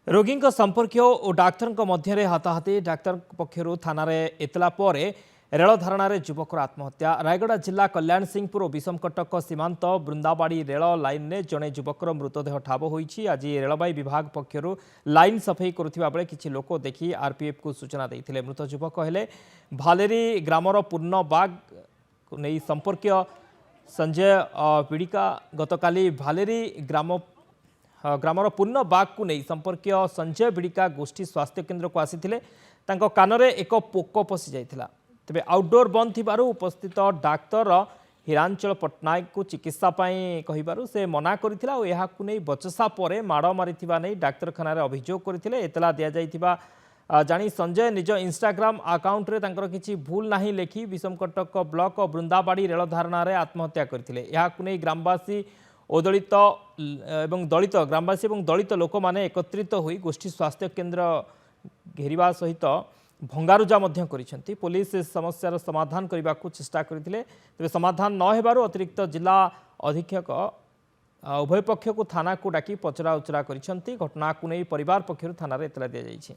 रोगी संपर्क और डाक्तर मध्य हाथाहाथी डाक्तर पक्षर थाना एतला पर रेल धारणा युवकर आत्महत्या। रायगढ़ जिला कल्याण सिंहपुर और विषमकटक सीमांत बृंदाबाड़ी रेल लाइन में जड़े युवकर मृतदेह ठाब होईछि। आज रेलवे विभाग पक्षर लाइन सफाई करुवा बेले किछि लोक देखि आरपीएफ को सूचना देते। मृत युवक हेले भालेरी ग्रामर पूर्ण बाग नहीं संपर्क संजय पीड़िका। गतकाली भालेरी ग्रामर पूर्ण बाग को नहीं संपर्क संजय बिड़िका गोष्ठी स्वास्थ्य केन्द्र को आसी कानरे एक पोक पशि जाइथिला। तेबे आउटडोर बंद थिबारु उपस्थित डाक्तर हिरांचल पट्टनायक को चिकित्सा कहिबारु से मना करिथिला और एहाकु नै बचसा परे माड़ मारिथिबा नै डाक्तरखाना रे अभियोग करथिले। एतला दिया जाइथिबा जानी संजय निज इंस्टाग्राम अकाउंट रे तांकर किछि भूल नाही लेखि विषमकटक ब्लॉक बृंदाबाड़ी रेल धारणा रे आत्महत्या करथिले। एहाकु नै ग्रामवासी और दलित ग्रामवासी और दलित लोक माने एकत्रित होई गोष्ठी स्वास्थ्य केन्द्र घेरिबा सहित भंगारुजा मध्य करिसेंती। पुलिस समस्यार समाधान करने को चेष्टा करथिले। तेबे समाधान न हेबारु अतिरिक्त जिला अधीक्षक उभय पक्ष को थाना को डाकी पचरा उचरा करिसेंती। घटना को नहीं परिवार पक्षरु थाना रे इतला दिया जाइछि।